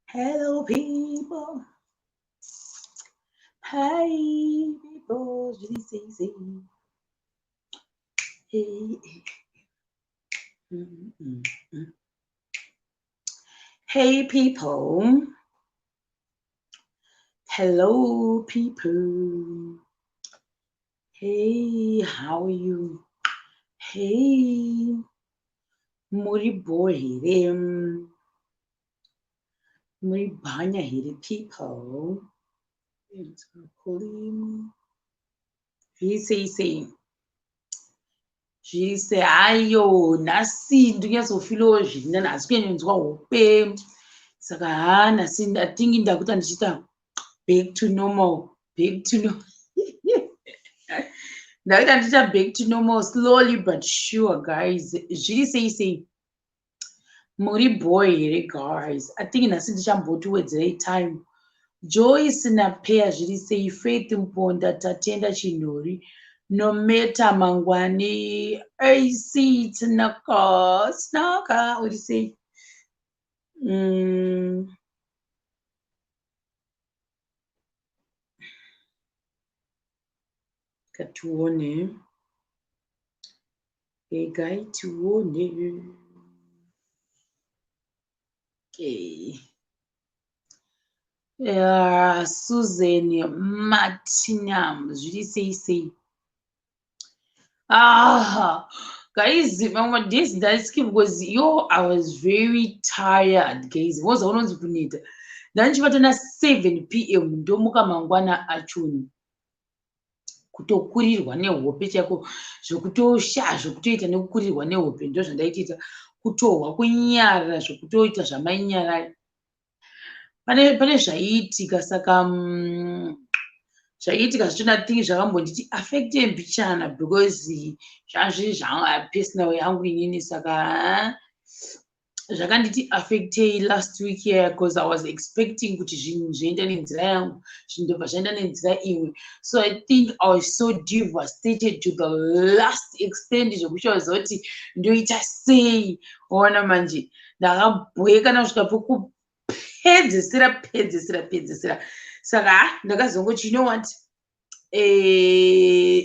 Hello, people. Hi, people. Hey, mm, mm, mm. Hey, people. Hello, people. Hey, how are you? Hey, muri boy here. Muri banya here, people. It's calling. Zvise ayo nhasi ndinyatsofila zviri nhasi kunyanyonzwa hope saka nhasi ndatingi ndakuta ndichiita back to normal ndakuita ndichiita back to normal slowly but sure guys zviri sei muri boy here guys atingi nhasi ndichambotiwedzerei time Joyce napeya zviri sei Faith Mponda tatenda chinhori Nometa mangwani AC Snaka uri sei katuone egai tuone okay. Susan Martinam zviri sei guys mamwe days ndaskip because I was very tired guys voza unonzi kuneta ndandichibata na 7 p.m. ndomuka mangwana achoni kutokurirwa nehope chako zvokutoita nekukurirwa nehope ndo zvandaitiita kutorwa kunyara zvokutoita zvamainyara pane zvaiitika saka zvaiitika zvichonathingi zvakambonditi affecte mbichana because zvazviri personal yangu inini saka zvakanditi affectei last week here because I was expecting kuti zvinhu zvienda nenzira yangu zvinhu ndobva zvaenda nenzira imwe so I think I was so devastated to the last extent zvokushaudza kuti ndoita sei ona manje ndakabhweka nasvika pedzisira saka ndakazongoti you know what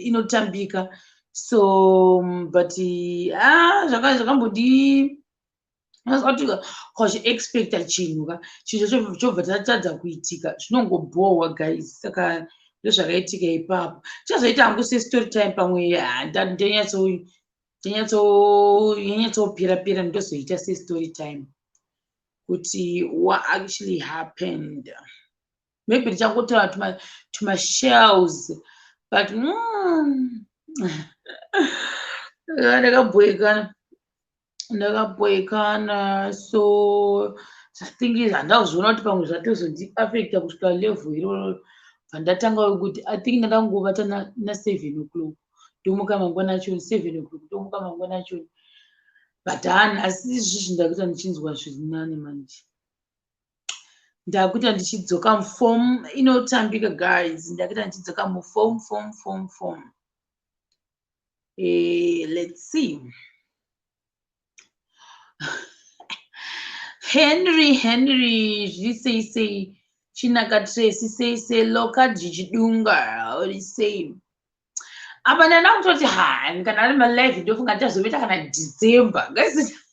inotambika so but zvakambodi kwachiexpecta chinhu ka chinhu chobva tatadza kuitika zvinongobohwa guys saka ndozvakaitika ipapo chazoita hangu sestory time pamwe yanyatsopera ndozoita sestory time kuti what actually happened maybe ndichangotaura tumashells but ndakabhoekana so zvathingi handazviona kuti pamwe zvatozodziafecta kusvika level iroro bvandatanga kuti I think ndakangovata na7 o'clock ndomuka mangwana achoni 7 o'clock ndomuka mangwana achoni but nhasi izvizvi ndakuita ndichinzwa zviri nani manje ndakuita ndichidzoka mufom inotambika guys ndakuita ndichidzoka mufom let's see henry zviri sei chinaka tracy sei lokaji chidunga uri sei apa ndanda kutoti kana ari malive ndofunga ndichazoita kana December guys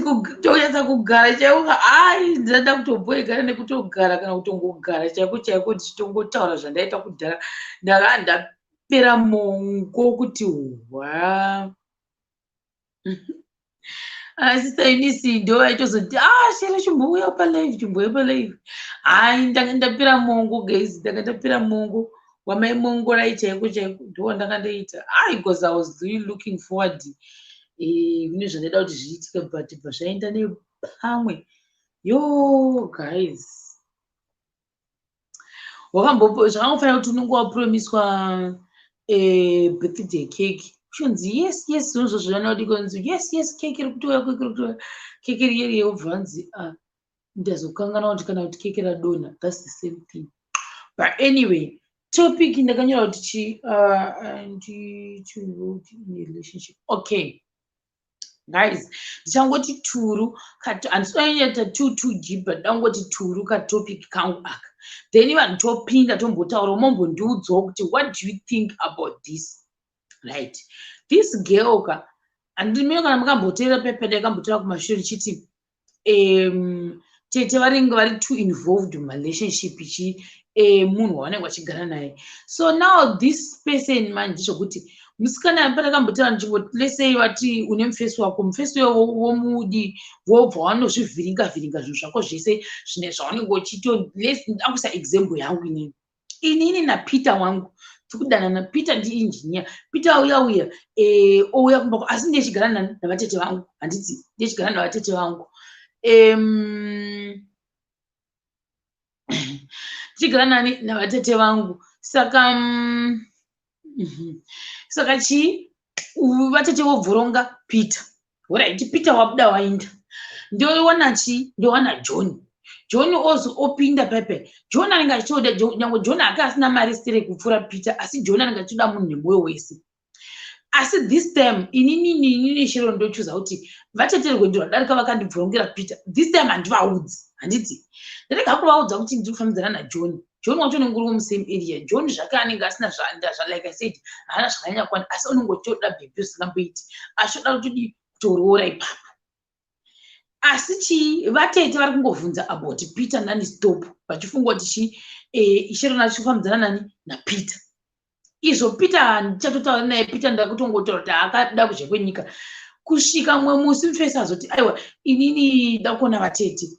kutonyatsa kugara chaiko ndinada kutobhoekana nekutogara kana kutongogara chaiko ndichitongotaura zvandaita kudhara ndakanga ndapera mongo kuti sister inisi ndo aitozoti shera chimbouya palive ndanga ndapera mongo guys ndanga ndapera mongo wamaimongorai chaiko ndo ndanga ndaita because I was really looking forward kune zvandaida kuti zviitike but bva zvaenda nepamwe guys zvakangofanira kuti unenge wapromiswa birthday cake uchonzi yes zvinhu zvanodikonzi yes keke iri kutoya keke riyeri yobva vanzi ndazokangana kuti kana kuti keke radonha that's the same thing but anyway topic ndakanyora kuti in a relationship okay guys ndichangoti turu handisonyeta 2 but dangoti turu katopic kangu aka then vanhu topinda tombotaura mombondiudzawo kuti what do you think about this, right? This girl ka handimio kana makamboteera pepe dakamboteera kumashure chiti tete vari too involved murelationship ichi munhu wavanenge vachigara naye. So now this person manje ndizvokuti musikana patakambotaura nzvimbo lesei vati une mufesi wako, mufesi womudi wobva wanozvivhiringa zvinhu zvako zvese zvine zvaunenge uchitoakusa example yangu inini napeter wangu tikudana napeter ndiinjiniya. Peter ouya ouya kumba asi ndechigara navatete vangu, handiti ndechigara navatete vangu chigara navatete vangu saka chii vatete vobvoronga Peter. Alright, Peter wabuda waenda ndowana chii ndowana John opinda pepe. John anenge achitoda nyange John aka asina mari stere kupfuura Peter, asi John anenge achitoda munhu nemwoyo wese. Asi this time inini shiro ndochuza kuti vatete rwendo rwadarika vakandibvurongera Peter. This time handivaudzi, handiti ndarega kuvaudza kuti ndikufambidzana naJohn. John wacho unenge uri musame area. John zvake anenge asina like I said haana zvakanyanya kwana, asi unenge uchitoda bhebhi usingamboiti, achitoda kuti kutorora ipapo. Asi chii vatete vari kungovhunza about Peter nani stop vachifunga kuti chii ishero nachifambidzana naPeter. Izvo Peter ndichatotaura naye Peter ndakutongotaura kuti akada kuzvekwenyika kusvika mumwe musi mufesi azoti aiwa inini ndakuona vatete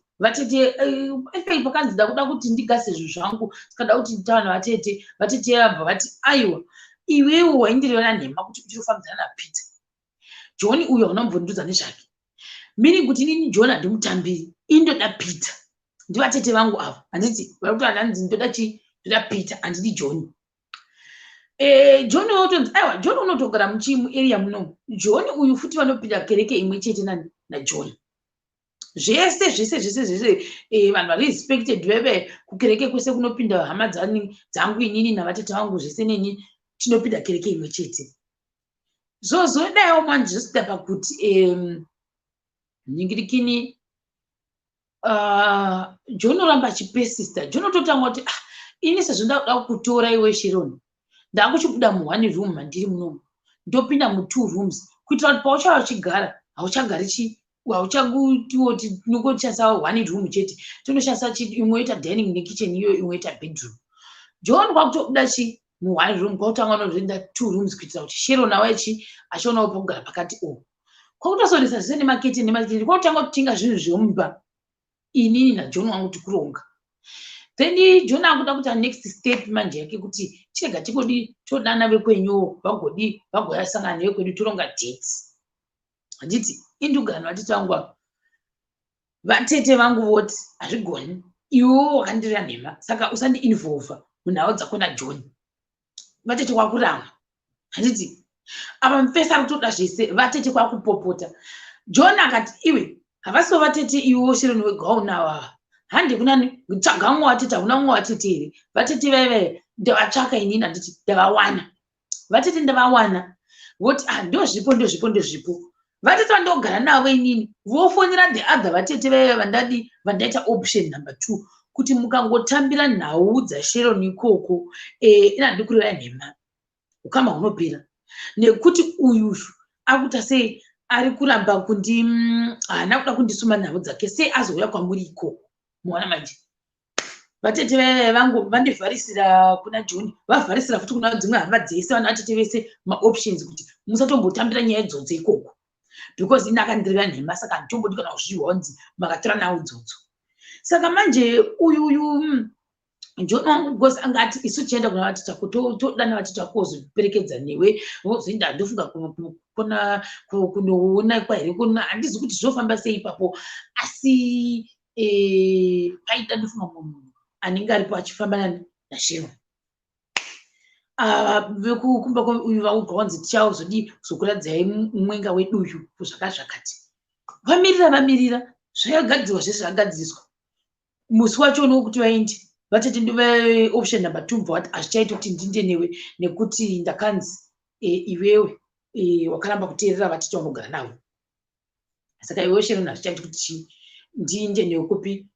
pakanzi ndakuda kuti ndigase zvinhu zvangu sikada kuti nditaura navatete. Vatete vabva vati aiwa iwewe waindireva nhema kuti uchirofambidzana naPeter. John uyo unambondudza nezvake, meaning kuti inini John handimutambiri, indoda Peter. Ndivatete vangu ava, handiti vari kuti hanzi ndoda chii, ndoda Peter handidi John. John unotonzi aiwa John unotogara muarea munomu. John uyu futi vanopinda kereke imwe chete naJohn. zvese vanhu vari respected veve kukereke kwese kunopinda hama dzangu inini navatete vangu zvese neni tinopinda kereke imwe chete. Zodaiwo manje zvosvika pakuti nyingirikini John oramba achipesista. John ototanga kuti ini sezvo ndakuda kutora iwe Sharon ndakuchibuda mu1 room mandiri munomu ndopinda mu2 rooms kuitira kuti pauchava uchigara hauchagari chii hauchagutiwoti tinongoshandisa 1 room chete, tinoshandisa chii imwe ita dining nekitchen iyo imwe ita bedroom. John kwakutobuda chii mu1 room kwakutanga unozoenda 2 rooms kuitira kuti Sharon nawe chii achionawo pokugara pakati kwakutosodesa zvese nemakitchen kwakutanga kutinga zvinhu zvomumba inini naJohn wangu tikuronga. Then John akuda kuti next step manje yake kuti chirega tikodi todana vekwenyu vagoyasangana nevekwedu toronga dates. Handiti indugana vatete vangu vatete vangu voti hazvigoni iwewo wakandireva nhema saka usandi-involve munhau dzako naJohn. Vatete kwakuramba, handiti apa mufesi ari kutoda zvese vatete kwakupopota. John akati iwe havasiwo vatete iwewo Sharon wega waunava handi kunani tsvaga mumwe watete hauna mumwe watete here. Vatete veve ndavatsvaka inini handiti ndavawana. Vatete ndavawana voti ndozvipo. Vatete vandogara navo inini vofonera the other vatete veve vandaita option number 2 kuti mukangotambira nhau dzaSharon ikoko inhandi kureva nhema ukama hunopera nekuti uyu akuita sei ari kuramba haana kuda kundisuma nhau dzake sei azouya kwamuri ikoko. Muona manje vatete vangu vandivharisira kuna John, vavharisira futi kuna dzimwe hama dzese vana vatete vese maoptions kuti musatombotambira nyaya idzodzo ikoko because ini akandireva nhema saka handitombodi kana kuzvihonzi makatora nhau idzodzo. Saka manje uyu John wangu because angati isu tienda kuna vatete ako todana vatete ako wozoperekedza newe wozoenda handofunga kunoonekwa here handizi kuti zvofamba sei ipapo, asi paita ndofunga munhu anenge aripo achifamba naSharon. Vekukumba uyu vaudzi tichauzodi kuzokuradzai mwenga wedu uyu zvakati vamirira zvakagadzirwa zvese zvakagadziriswa. Musi wacho unokuti vaindi vatete ndive option number 2 bva vati hazvichaita kuti ndinde newe nekuti ndakanzi iwewe wakaramba kuteerera vatete vanogara navo. saka iwe Sharon hazvichaiti kuti ndiinde nekupi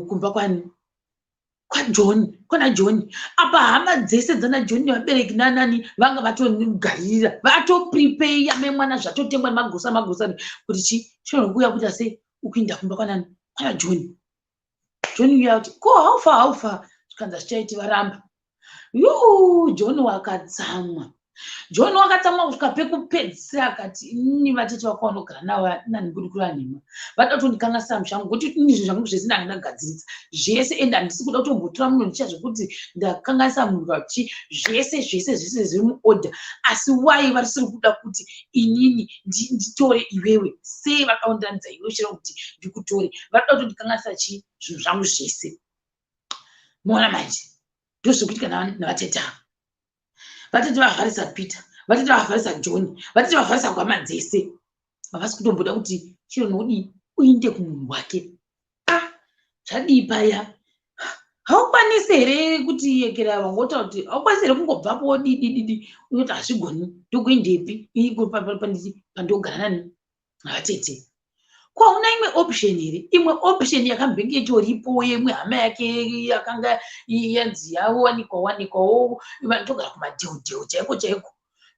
kumba kwani kwaJohn kwana John apa hama dzese dzana John nevabereki nanani vanga vatogarira vatoprepeya memwana zvatotengwa nemagosa kuti chi chinokuya kuti ase ukuinda kumba kwana John uya kuti ko haufa zvikanza zvichaiti varamba John wakatsamwa kusvika pekupedzisira akati inini vatete vako vanogara navo nani kuri kuranhema vada kutondikanganisa mushango kuti izvi zvangu zvese ndandagadziridza zvese ende handisi kuda kutombotora munhu ndicha zvekuti ndakanganisa munhu vachi zvese zviri muorder asi wai varisiri kuda kuti inini nditore iwewe sei vakaundiranidza iwe Sharon kuti ndikutore vada kutondikanganisa chi zvinhu zvangu zvese muona manje ndozvokuitika navatete ava vatete vavharisa Peter vatete vavharisa John vatete vavharisa gwama dzese havasi kutomboda kuti Sharon udi uinde kumunhu wake zvadii paya haukwanisi here kuti yekera vangotaura kuti haukwanisi here kungobvapo didididi unoti hazvigoni ndokuindepi pandogara nani navatete kwauna imwe option here imwe option yakambenge itoripo yemwe hama yake yakanga yanzi yawanikwawo vanotogara kumadheudheu chaiko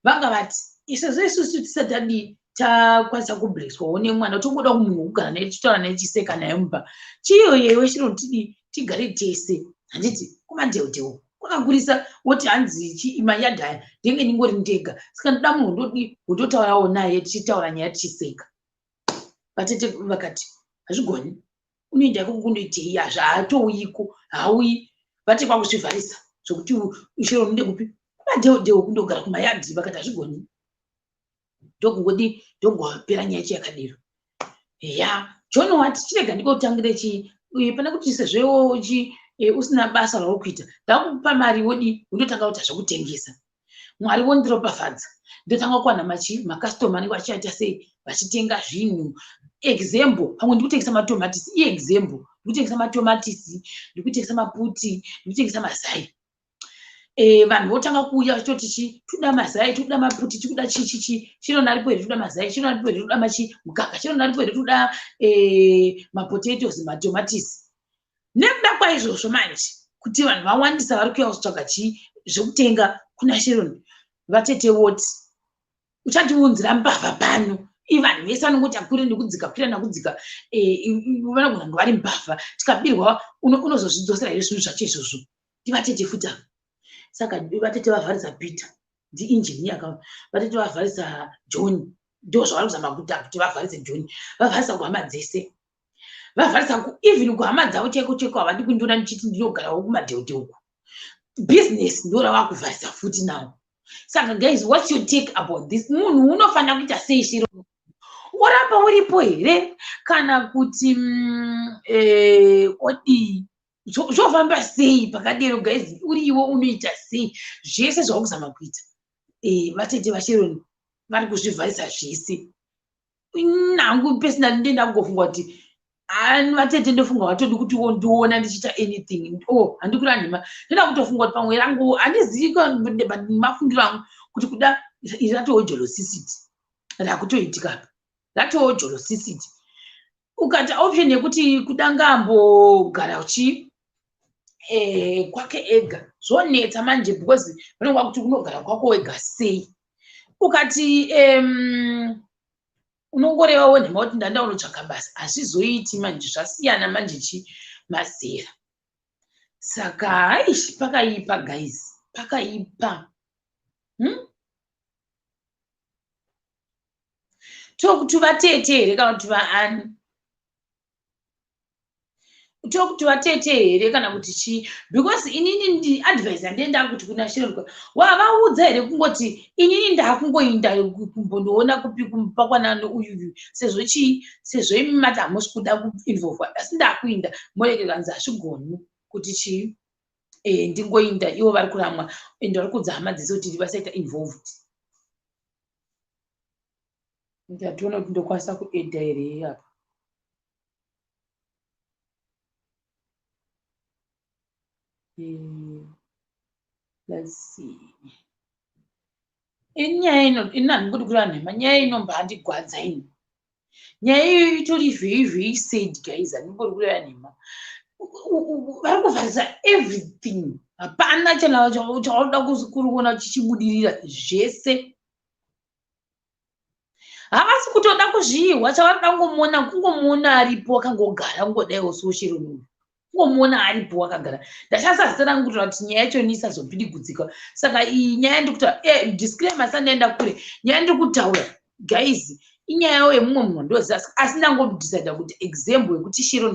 vanga vati izvezvo isusu tisati takwanisa kubleswawo nemwana togoda kumunhu wokugara naye tichitaura naye chiseka naye mumba chiyo yewe Sharon tidi tigare tese handiti kumadheudheu kwakagurisa woti hanzi mayadhaya ndenge ndingori ndega saka ndoda munhu ndodi kutotaurawo naye tichitaura nyaya tichiseka vatete vakati hazvigoni unoenda iko kundoitei hazvaatouyiko hauyi vati kwakuzvivharisa zvokuti Sharon unode kupi kumadheudheu kundogara kumayadhi vakati hazvigoni ndokungodi ndongopera nyaya chiyakadiro John wati chirega ndikotangira pana kuti sezvewo usina basa rauri kuita ndakupa mari wodi undotanga kuita zvekutengesa Mwari wondiropafadza ndotanga kuwana makastoma anenge achiita sei vachitenga zvinhu example pamwe ndikutengesa matomatisi example ndikutengesa matomatisi ndikutengesa maputi ndikutengesa mazai vanhu votanga kuuya vachitoti toda mazai toda maputi tikuda chichichi Sharon aripo here toda mazai Sharon aripo here toda mugaka Sharon aripo here toda mapotatoes matomatisi nekuda kwaizvozvo manje kuti vanhu vawandisa vari kuuya kuzotsvaga zvekutenga kuna Sharon vatete voti uchatiunzira mbavha pano vanhu vese vanongoti akwira nekudzika kwira nekudzika vanogona kunge vari mbavha tikabirwa unozozvidzosera here zvinhu zvacho izvozvo ndivatete futi ava saka vatete vavharisa Peter ndiinjiniya vatete vavharisa John ndo zvavari kuzama kuti vavharise John vavharisa kuhama dzese vavharisa even kuhama dzavo chaiko havadi kundona ndichiti ndinogarawo kumadheudheu business ndo rava kuvharisa futi nawo saka guys what's your take about this munhu unofanira kuita sei Sharon urapa uripo here kana kuti odi zvofamba sei pakadero guys uriwo unoita sei zvese zvakuzama kuita vatete vaSharon vari kuzvivharisa zvese nangu personally ndenda kungofunga kuti vatete ndofunga vatodi kuti ndiona ndichiita anything handikura nhema ndenda kutofunga kuti pamwe rangu handizivi mafungiro angu kuti kuda iri ratoo jealosicity rakutoitika ratoo jealosicity ukati option yekuti kuda ngambogara uchi kwake ega zvonetsa manje because vanonga kuti unogara kwako wega sei ukati unongorevawo nhema kuti ndanda unotsvaka basa hazvizoiti manje zvasiyana manje mazera saka haishi pakaipa guys pakaipa tokuti vatete here kana kuti vaani tokuti vatete here kana kuti chii because inini advice handenda kuti kuna Sharon wavaudza here kungoti inini ndakungoinda kumbondoona kupi pakwanani uyuyu sezvo chii sezvo imi mati hamusi kuda kuinvolva asi ndakuinda morekekanzi hazvigoni kuti chii ndingoinda ivo vari kuramwa ende vari kudza hama dzese kuti vasaita involved ndationa kuti ndokwanisa kuedha here apa let's see inyaya ino inani kuti kuri vanhu nyaya inombandigwadza ini nyaya iyoyo itori very sad guys. Handingori kureva nhema, vari kuvharisa everything. Hapana chauda kuona chichibudirira, zvese havasi kutoda kuzviihwa. Chavari kuda kungomuona aripo akangogara, kungodaiwo soshiro munhu, kungomuona aripo akagara. Ndashandisa zita rangu kutaura kuti nyaya yacho isazopidigudzika. Saka iyi nyaya ndikutaura, disclaimer sandaenda kure, nyaya ndiri kutaura guys inyaya yemumwe munhu wandoziva, asi ndangomudhisaida kuti example yekuti shiro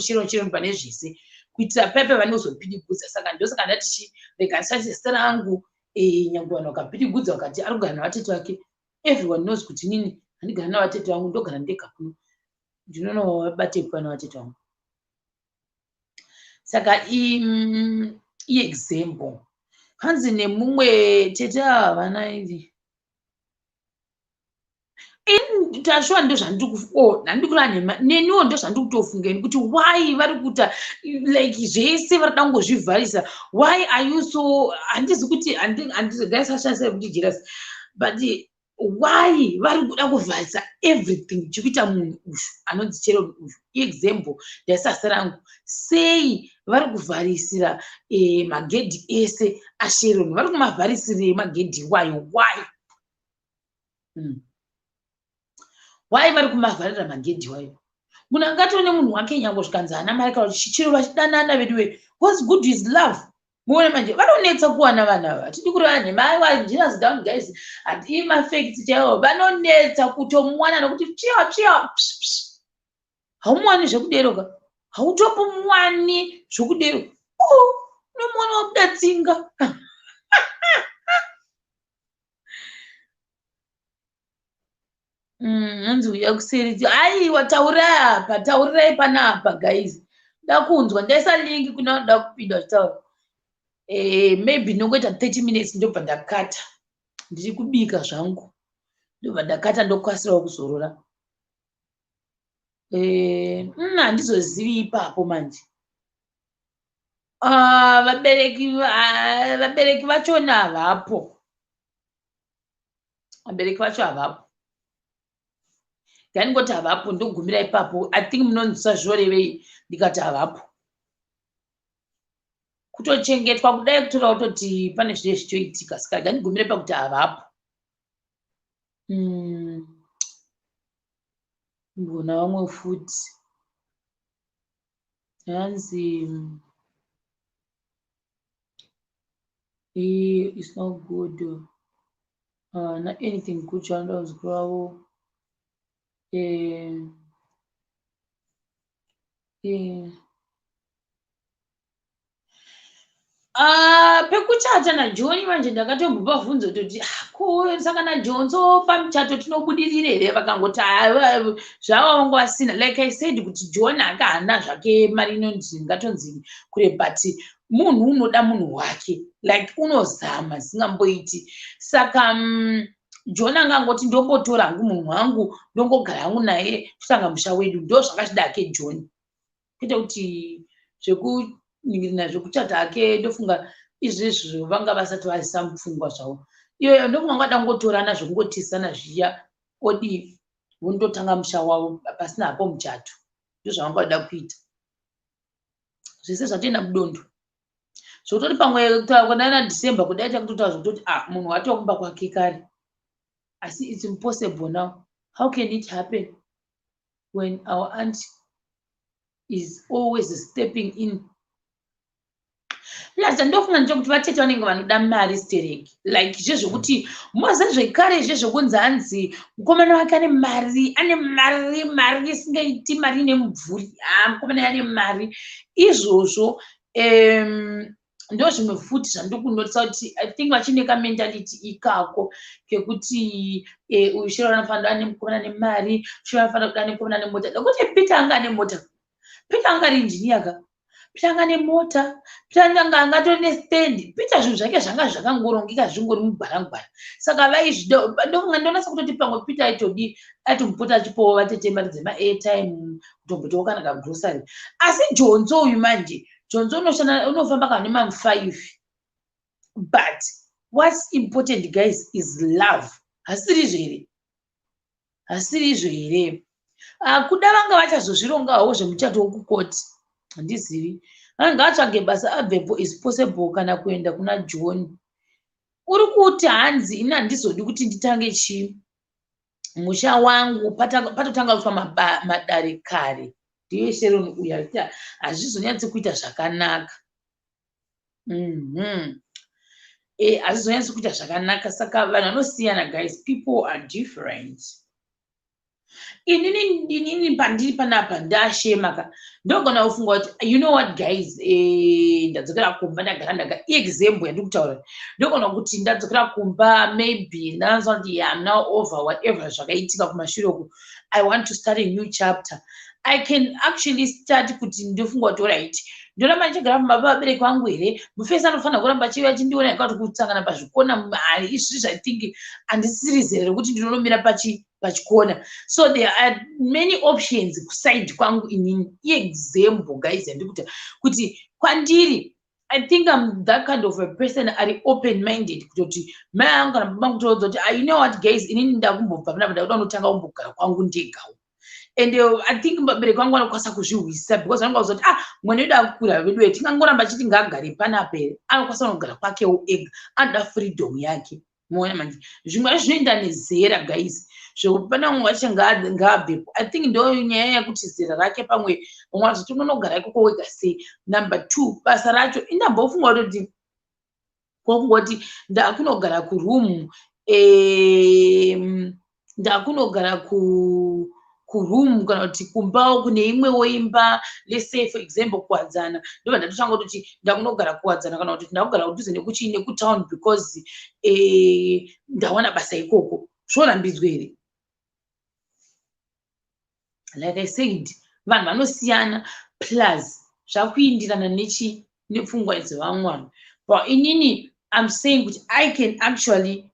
pane zvese, kuitira paipe vanozopidigudza. Saka ndosaka ndati rega ndishandise zita rangu. Nyangwe vanhu vakapidigudza vakati ari kugara navatete vake, everyone knows kuti nini handigara navatete vangu, ndogara ndega kuno, ndinonowa vabate kuva navatete vangu. Saka iexample hanzi nemumwe tete havana iri tashuwa ndo handiri kureva nhema, neniwo ndo zvandiri kutofungeni kuti why vari kuita like zvese vari kuda kungozvivharisa. Why are you so, handizi kuti handigasashandisa kuti jealous, but why vari kuda kuvharisa everything chikuita munhu uyu anonzi Chero uyu. Example ndaisa zita rangu, sei vari kuvharisira magedhi ese aSharon? Vari kumavharisirei magedhi iwayo? Why vari kumavharira magedhi iwayo? Munhu angatione munhu wake nyange zvikanzi hana mari kana kuti Chiro vachidanana vedu what's good is love. Muone manje vanonetsa kuwana vana ava. Hatidi kureva nhema, aiwa jealous down guys, hati mafacts chaiwo. Vanonetsa kutomuwana nokuti tsvia haumuwani zvekuderoka, hautomuwani zvekudero. Unomuwana wabuda tsinga. Hanzi uya kuseri, aiwa taurirai panapa guys, da kunzwa. Ndaisa link kuna vanoda kupinda zvitaura. Maybe ndongoita 30 minutes ndobva ndakata, ndiri kubika zvangu, ndobva ndakata ndokasirawo kuzorora. Handizozivi ipapo manje. Vabereki vachona havapo, vabereki vacho havapo. Ngandingoti havapo ndogumira ipapo. I think munonzwisa zvorevei ndikati havapo. Kutochengetwa kudai kutora kutoti pane zvine zvichoitika, saka ngandigumire pakuti havapo. Mbona vamwe futi hanzi it's not good, not anything good chandauzi kwavo. Pekuchata naJoni manje ndakatombopa bvunzo toti saka naJonzo pamuchato tinobudirira here? Vakangoti zvavo vangu vasina. Like I said kuti John anga hana zvake mari inonzi ngatonzi kure, but munhu unoda munhu wake, like unozama singamboiti. Saka John anga angoti ndombotora hangu munhu wangu ndongogara hangu naye tusanga musha wedu. Ndo zvanga zvida hake John, kwete kuti ningirina zvekuchata hake. Ndofunga izvezvo vanga vasati vaisa mupfungwa zvavo. Iyoyo ndofunga ngada kungotorana zvokungotisana zviya odi vondotanga musha wavo pasina hapo muchato. Ndo zvavanga vada kuita. Zvese zvatoenda mudondo. Zvotori pamwe kudana December kudai takutotaura zvokutoti munhu watokumba kwake kare. Asi it's impossible now. How can it happen when our aunt is always stepping in? Laza ndofunga nje vatete vanenge vanoda mari stereki, like izvezvo kuti moza zvekare izvezvo kunzi hanzi mukomana wake ane mari isingaiti, mari ine mubvuri. Mukomana ane mari izvozvo. Ndo zvimwe futi zvandiri kunotisa kuti I think vachine kamentality ikako kekuti uyu Shiro anofanira ane mukomana ane mari, Shiro anofanira kuva ane mukomana ane mota. Nokuti Peter anga ane mota, Peter anga ari injiniya ka, Peter anga ane mota, Peter anga angatori nestand, Peter zvinhu zvake zvanga zvakangorongeka zvingori mugwarangwara. Saka vaizvida, ndofunga ndonasa kutoti pamwe Peter aitomupota achipawo vatete mari dzema-airtime kutombotiwo kana kagrocery. Asi Jonzo uyu manje, Jonzo unofamba kana nemamu5, but what's important guys is love. Hasirizvo here? kuda vanga vachazozvirongawo zvemuchato wokukoti handizivi. Vanenge vatsvage basa abvepo is possible kana kuenda kuna John. Uri kuti hanzi ini handizodi kuti nditange chii musha wangu patotanga kufa madare kare. Ndiye Sharon uya kuti hazvizonyatsi kuita zvakanaka. Hazvizonyatsi kuita zvakanaka. Saka vanhu vanosiyana guys, people are different. Inini pandiri panapa ndashema ndogona kufunga kuti you know what guys, ndadzokera kumba ndagara example yandiri kutaura, ndogona kuti ndadzokera kumba maybe ndanzwa kuti I'm now over whatever zvakaitika kumashure uku, I want to start a new chapter. I can actually start kuti ndofunga kuti alright, ndoramba ndichigara mumba vabereki vangu here, mufesi anofanira kuramba achiuya achindiona yakati kutsangana pazvikona izvi I think handisirizi here kuti ndinonomira pachikona. So there are many options kuside kwangu inini. Example guys yandikuta kuti kwandiri I think I'm that kind of a person ari open minded kuti mai angu kana baba angu torodza kuti you know what guys, inini ndakumbobva panapa ndakuda kunotanga kumbogara kwangu ndegawo. And I think vabereki vangu vanokwanisa kuzvihwisa because vanonga kuti mwana wedu akukura vedu we tingangoramba chiti ngaagare panapa here, anokwanisa kunogara kwakewo ega, anoda freedom yake. Muona manje zvimwe zvinoenda nezera guys, zvopana mumwe wacho ngaabvepo. I think ndo nyaya yakuti zera rake pamwe mumwe wazoti unonogara ikoko wega sei. Number 2, basa racho indambofunga kuti kokungoti ndakunogara kurumu, ndakunogara kurumu kana kuti kumbawo kune imwewo imba, let's say for example kuwadzana, ndobva ndatotanga kuti ndakunogara kuwadzana kana kuti ndakugara kudhuze nekutawuni because ndawana basa ikoko. Zvorambidzwe here? Like I said, vanhu vanosiyana plus zvakuindirana nepfungwa dzevamwe. But inini I'm saying kuti I can actually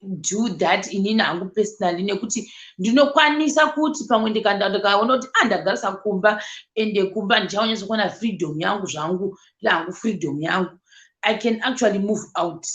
do that inini hangu personally, nekuti ndinokwanisa kuti pamwe ndikaona kuti ndagarisa kumba ende kumba ndichaonyesa kuona freedom yangu zvangu yangu freedom yangu, I can actually move out.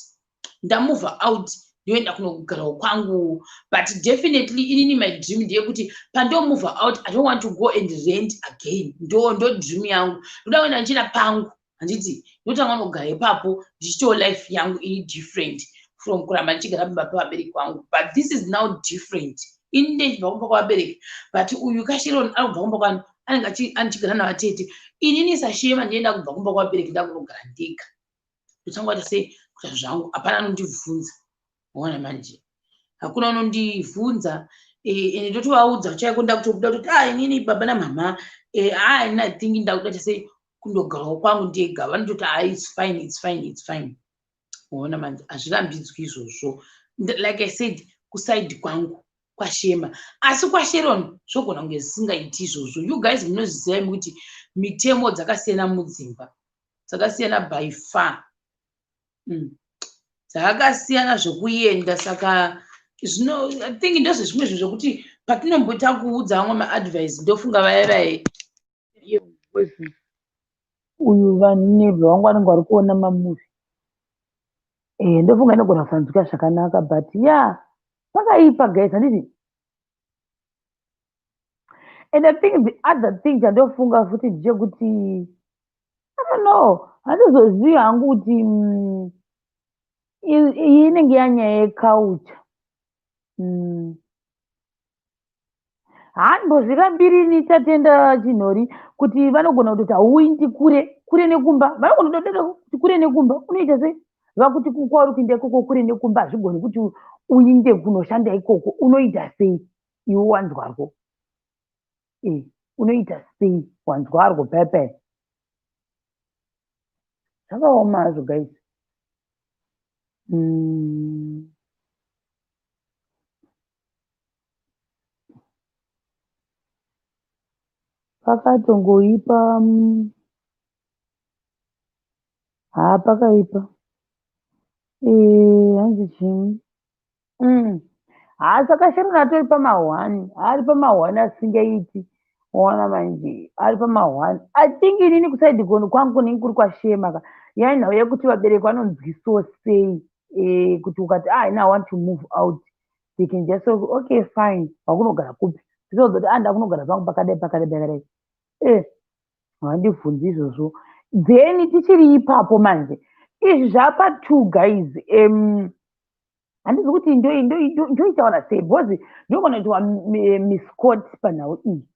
Ndamove out ndoenda kunogarawo kwangu. But definitely inini my dream ndeyekuti pandomove out I don't want to go and rent again. Ndo dream yangu. Ndoda kuenda ndichina pangu, handiti ndotanga kunogara ipapo ndichitawo life yangu iri different from kuramba ndichigara pamba pavabereki vangu. But this is now different. Ini ndechibva kumba kwavabereki, but uyu kaSharon ari kubva kumba kwanu anenge andichigara navatete. Inini sashema ndienda kubva kumba kwavabereki ndakunogara ndega. Ndotanga kuti sei kuita zvangu, hapana anondibvunza. Ona manje hakuna unondibvunza, ende ndotovaudza chaiko ndakutobuda kuti inini baba namama I think ndakuda sei kundogarawo kwangu ndega. Vanototi it's fine, it's fine, it's fine. Ona manje hazvirambidzwi izvozvo. Like I said, kusaidi kwangu kwashema, asi kwaSharon zvogona kunge zvisingaiti izvozvo. You guys munozviziva kuti mitemo dzakasiyana mudzimba, dzakasiyana by far, dzakasiyana zvekuenda. Saka I think ndozvo zvimwe zvinhu zvokuti patinombota kuudza vamwe maadvice ndofunga vaya uyu vanebva vangu vanenge vari kuona mamuvi, ndofunga inogona kusanzwika zvakanaka. But pakaipa guys, handiti. And I think the other thing chandofunga futi ndechekuti I don't know, handizozivi hangu kuti iyi inenge yanyaya yeculture. Hambozvirambirini tatenda chinhori kuti vanogona kutoti hauindi kure nekumba. Vanogona kuti kure nekumba unoita sei? Vakuti kwauri kuenda ikoko kure nekumba hazvigoni kuti uinde kunoshanda ikoko. Unoita sei iwe wanzwarwo? Unoita sei wanzwarwo pepe? Zvakaoma hazvo guys. Pakatongoipa, pakaipa. Hanzi chimwe. Saka Sharon atori pama1, ari pama1 asingaiti. Ona manje ari pama1. I think inini kusaidi kwangu kunenge kuri kwashema. Yainhau yekuti vabereki vanonzwisawo sei kuti ukati I want to move out, they can just say okay fine, wakunogara kupi? zvizodoti ndakunogara zvangu pakadai handibvunzi izvozvo. Then tichiri ipapo manje izvi zvapa two guys handizi kuti ndoitaura sei because ndinogona kuitwa miscot panhau iyi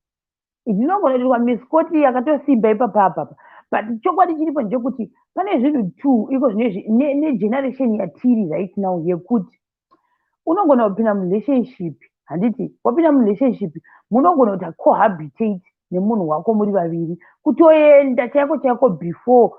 ndinogona kuitwa miscot yakatosimba ipapapapa but chokwadi chiripo ndechekuti pane zvinhu two iko negeneration yatiri right now yekuti unogona kupinda murelationship handiti wapinda murelationship munogona kuita cohabitate nemunhu wako muri vaviri kutoenda chaiko before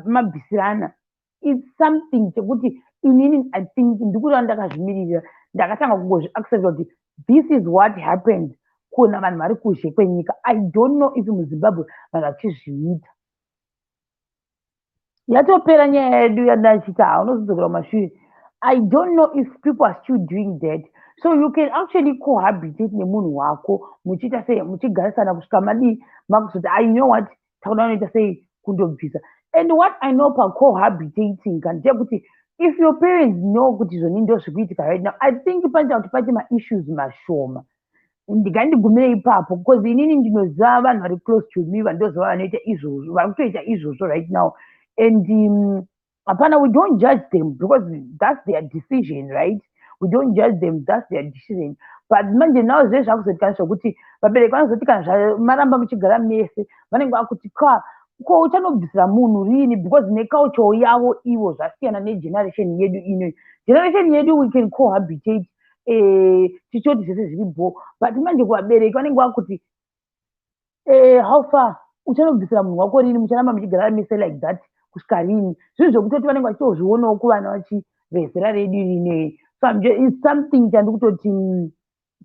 mabvisirana. It's something chekuti inini I think ndikuti ndakazvimirira ndakatanga kungozviaccepta kuti this is what happened kuna vanhu vari kuzhe kwenyika. I don't know if muzimbabwe vanhu vachizviita yatopera nyaya yedu yadachita unozodzokera kumashure. I don't know if people are still doing that. So you can actually cohabitate nemunhu wako muchiita sei muchigarisana kusvika makuzoti I know what takuda unoita sei kundobvisa. And what I know pa cohabitating ndeyekuti if your parents know kuti izvoni ndozvikuitika right now I think panoita kuti paite maissues mashoma. Ndigandigumire ipapo because inini ndinoziva vanhu vari close to me vandoziva vanoita izvozvo vari kutoita izvozvo right now and hapana we don't judge them because that's their decision, right? We don't judge them, that's their decision. But manje nawo zve zvakuzoitika zvokuti vabereki vanozoti kana maramba muchigara mese vanenge vakuti ko uchanobvisira munhu rini because neculture yavo ivo zvasiyana negeneration yedu inoyi. Generation yedu we can cohabitate tichoti zvese zviripo but manje kuvabereki vanenge vakuti how far uchanobvisira munhu wako rini mucharamba muchigara mese like that kusvika rini. Zvinhu zvokutoti vanenge vachitozvionawo kuvana vachivezera redu rinei. So it's something chandikutoti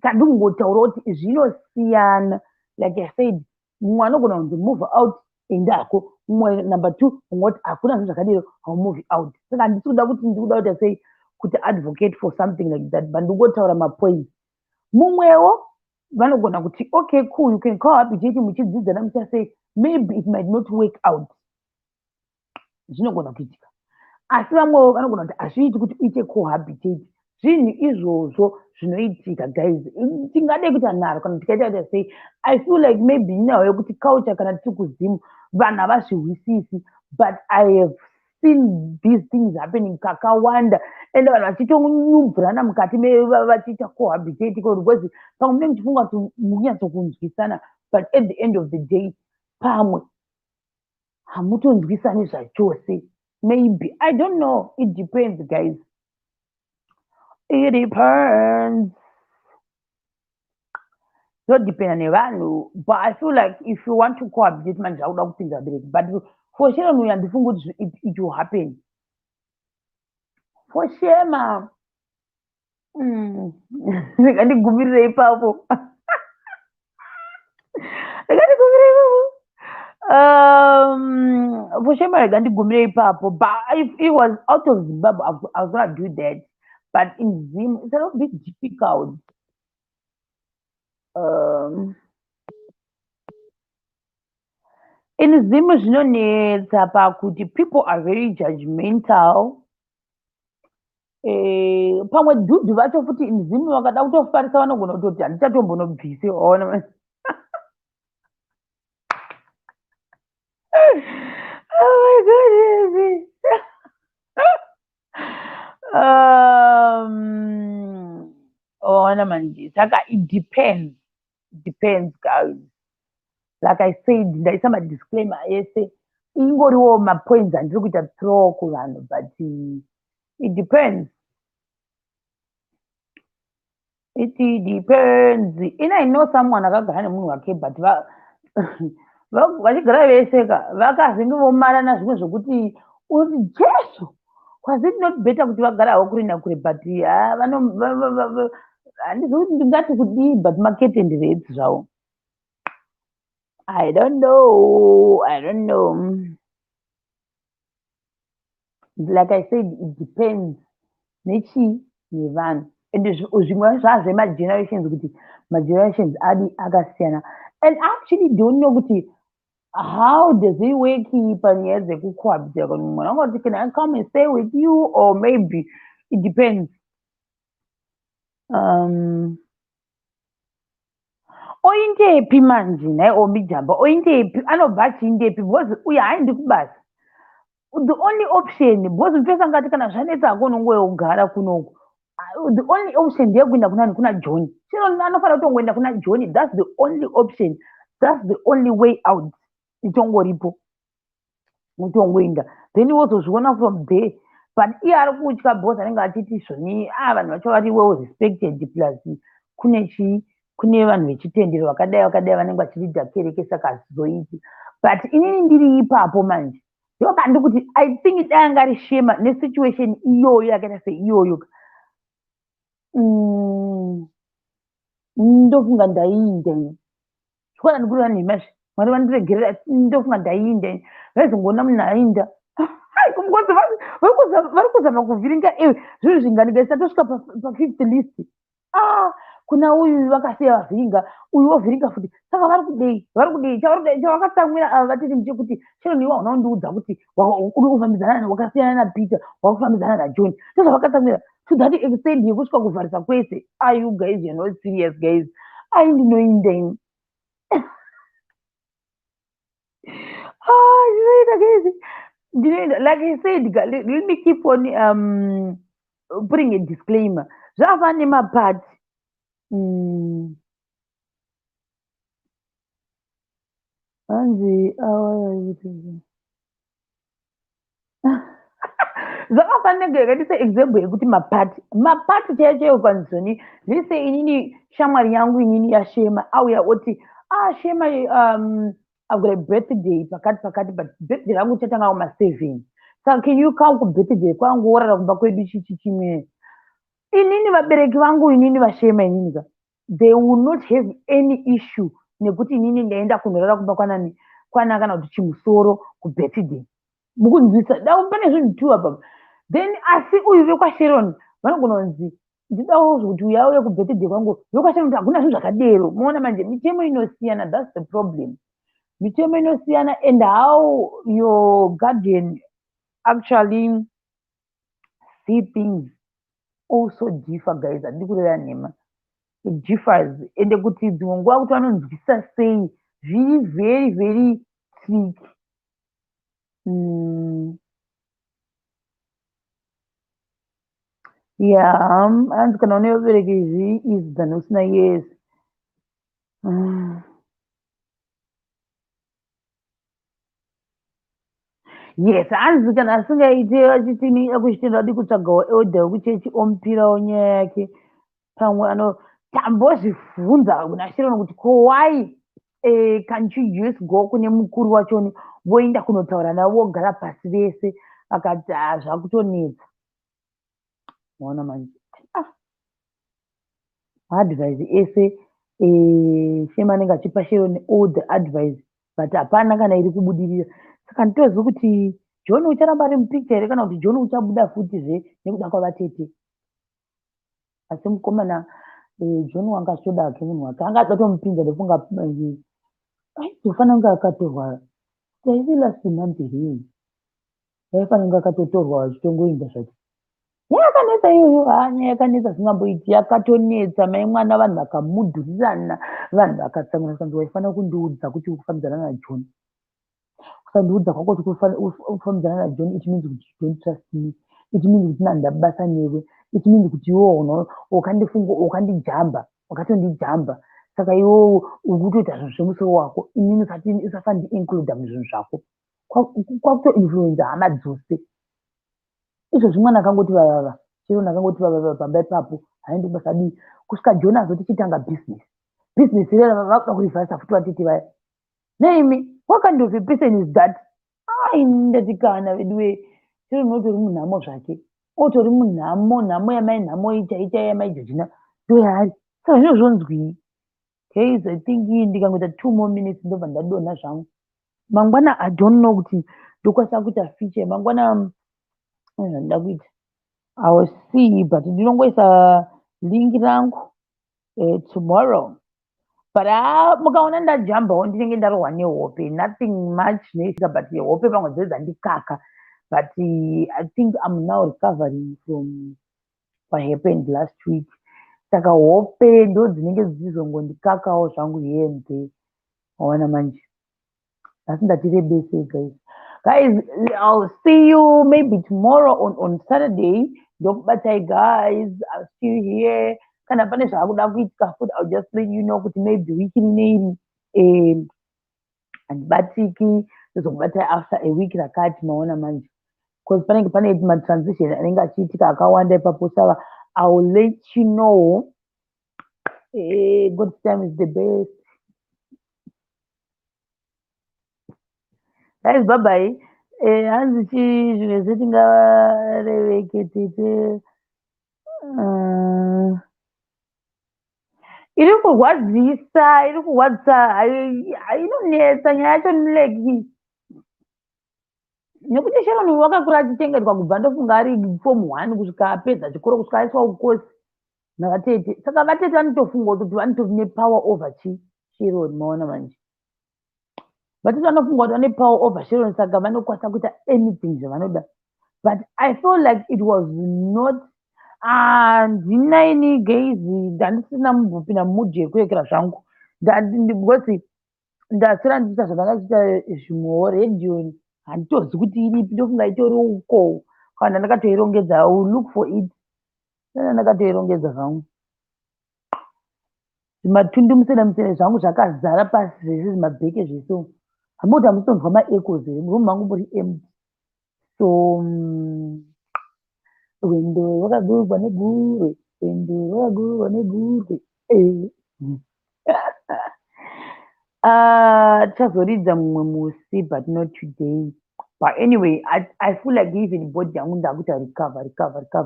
chandingotaura kuti zvinosiyana. Like I said mumwe anogona kunzi move out endako mumwe number two mumwe kuti hakuna zvinhu zvakadiro haumove out. Saka handisi kuda kuti sei kuti advocate for something like that but ndingotaura mapoints. Mumwewo vanogona kuti okay cool you can cohabitate muchidzidzana muchita sei maybe it might not work out zvinogona kuitika asi vamwewo vanogona kuti hazviiti kuti uite cohabitate. Zvinhu izvozvo zvinoitika guys. Tingade kuti hanharo kana tikaita sei I feel like maybe nyaya yekuti culture kana tiri kuzimu vanhu havazvihwisisi but I have seen these things happening kakawanda ende vanhu vachitonyumvurana mukati vachiita cohabitate because pamwe munenge muchifunga kuti mukunyatsokunzwisana but at the end of the day pamwe hamutonzwisani zvachose. Maybe I don't know, it depends guys, it depends. Zvodependa nevanhu but I feel like if you want to cohabitate manje hauda kupinza vabereki but for sure unoya ndifunga kuti it will happen for sure ma ndikandigumire ipapo for sure ndikandigumire ipapo but if it was out of Zimbabwe I was gonna do that but in Zim it's a little bit difficult. In Zim zvinonetsa pakuti people are very judgmental. Pamwe dhudhu vacho futi in Zim vakada kutofarisa vanogona kutoti handichatombonobvisi waona. Oh my goodness. Waona manje saka it depends guys. Like I said ndaisa madisclaimer ese ingoriwo mapoints andiri kuita throw kuvanhu but it depends. It depends. And I know someone akagara nemunhu wake but vachigara veseka vakazindovomara zvimwe zvokuti uti jesu was it not better kuti vagara havo kure nakure but handisi kuti ndingati kudii but maketenderedzi zvavo. I don't know. Like I said, it depends. Nechi nevanhu. And zvimwe zvazvemagenerations kuti magenerations adi akasiyana. And actually don't know kuti how does it work panyaya dzekucohabita kuti mumwe angoti can I come and stay with you or maybe it depends. oyintepi manje naye omijamba oyintepi anobva achindepi because uyu haendi kubasa. The only option because mupesa ngati kana zvanetsa unongoyo kugara kunoku, the only option ndeyekuenda kunani kuna John. Chero anofanira kutongoenda kuna John. That's the only option, that's the only way out. Ichongoripo mutongoenda then wozozviona from there. But iye ari kutya because anenge achiti zvoni vanhu vacho vari well respected plus kune vanhu vechitendero vakadai vanenge vachirida kereke saka hazizoiti. But inini ndiri ipapo manje ndokandi kuti I think dai anga ari Shema nesituation iyoyo yakaita seiyoyo ndofunga ndaiinda ini zvikwana ndikurira nhemazve mwari vandiregerera ndofunga ndaiinda ini vaizongoona munhu ainda vari kuzama kuvhiringa zvinhu zvinganike zvisatosvika pa5th list. Kuna uyu vakasiya vavhiringa uyu wovhiringa futi saka vari kudei chavakatsamwira ava vatiti ndechekuti chero niwa unaundiudza kuti uri kufambidzana wakasiyana naPeter wakufambidzana naJohn ndozvavakatsamwira to that extent yekusvika kuvharisa kwese. You guys, you're not serious guys. Ndinoinda ini like I said, let me keep on putting a disclaimer. Zvava nemapart hanzi zvakafanira yakaita seexample yekuti mapati chaicho kwanzoni lise inini shamwari yangu inini yaShema auya oti Shema I've got a birthday pakati but birthday rangu chatanga kuma7 saka can you come kubirthday kwangu worara kumba kwedu chimwe. Inini vabereki vangu inini vaShema inini they will not have any issue nekuti inini ndaenda kunorara kumba kwana kana kuti chimusoro kubirthday mukunzwisa dai pane zvinhu tu apa. Then asi uyu vekwaSharon vanogononzi ndidawo kuti uyu auye kubirthday kwangu vekwaSharon hakuna zvinhu zvakadero. Muona manje mitemo inosiyana, that's the problem. Mitemo inosiyana and how your guardian actually see things also differ guys. Handidi kureva nhema, it differs ende kuti dzimwe nguva kuti vanonzwisa sei zviri very very tricky. Hanzi kana une vabereki is than usina yes. Yes, hanzi kana asingaite achitini akuchitenda adi kutsvagawo elder wekuchechi omupirawo nyaya yake pamwe tambozvibvunza kuna Sharon kuti why can't you just go kune mukuru wachoni voenda kunotaura navo vogara pasi vese. Akati zvakutonetsa. Maona manje advice ese Shema anenge achipa Sharon all the advice but hapana kana iri kubudirira. Saka nditoziva kuti John ucharamba ari mupicture here kana kuti John uchabuda futizve nekuda kwavatete. Asi mukomana John wanga achoda hake munhu wake anga akatomupinza ndofunga aizofanira kunge akatorwa saisi last month here aifanira kunge akatotorwa achitongoenda zvake. Yakanetsa iyoyo nyaya yakanetsa singamboiti yakatonetsa mai mwana vanhu vakamudhurirana vanhu vakatsamwira kanzi waifanira kundiudza kuti ukufambidzana naJohn. Ukandiudza kwako kuti ukufambidzana naJohn it means kuti you don't trust me, it means kuti nanda basa newe, it means kuti iwo wakandijamba wakatondijamba saka iwo uri kutoita zvinhu zvemusoro wako inini usafani includa muzvinhu zvako kwakutoinfluenza hama dzose. Izvozvi mwana akangoti vavava Sharon akangoti vavava pamba ipapo haendi basa dii kusvika John azoti chitanga business irera vakuda kurivhasa futi vatiti vaya name what kind of a person is that. Ndati kana veduwe Sharon otori munhamo zvake otori munhamo yamai nhamo ichaita yamai Georgina ndoyaari saka zvino zvonzwii. Guys, I think ndikangoita 2 more minutes ndobva ndadonha zvangu mangwana. I don't know kuti ndokwanisa kuita feature mangwana ndada kuita I will see but ndinongoisa link rangu tomorrow but mukaona ndajambawo ndinenge ndarohwa nehope nothing much neisika but hope pamwe dziri dzandikaka but I think I'm now recovering from what happened last week. saka hope ndo dzinenge dzichizongondikakawo zvangu here and there. Waona manje, asi ndatirebese guys. Guys, I'll see you maybe tomorrow on Saturday. Ndokubatai guys, I'll see you here. Kana pane zvakuda kuitika futhi, I'll just let you know kuti maybe week ineyi handibatiki, ndizokubatai after a week rakati, maona manje. Because panenge pane matransition anenge achiitika akawanda ipapo, saka I will let you know. God's time is the best. Guys, bye bye. Hanzi zvimwe zvetingarereketete iri kurwadzisa inonetsa nyaya yacho nileki nekuti Sharon wakakura achichengetwa kubva ndofunga ari form 1 kusvika apedza chikoro kusvika aiswa kukosi navatete, saka vatete vanotofunga kuti vanotone power over Sharon, maona manje. Vatete vanofunga kuti vane power over Sharon, saka vanokwanisa kuita anything zvavanoda. But I feel like it was not. Handina ini guys, ndandisina mumbopinda mudi yekuekera zvangu, because ndasira ndichiita zvandanga chiita zvimwewo redioni, handitozi kuti iripi, ndofunga itori uko kana ndakatoirongedza. I will look for it. Kana ndakatoirongedza zvangu, zvimatundu musere zvangu zvakazara pasi zvese, zvimabheke zvese. Hamudi hamusonzwa maecos here, murumu mangu muri empty. So rwendo rwakagurwa negurwe, rwendo rwakagurwa negurwe. Tichazoridza mumwe musi, but not today. But anyway, I feel like even body yangu ndakuita recover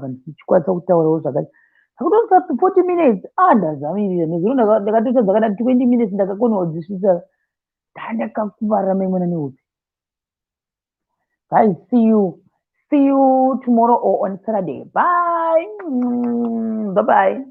ndichikwanisa kutaurawo zvakati. Hakutosvika 40 minutes. Ndazamirira nezuro ndakatotadza kana 20 minutes ndakakona kudzisvitsa. Ndakakuvarira maimwana nehope. Guys, see you tomorrow or on Saturday. Bye. Bye bye.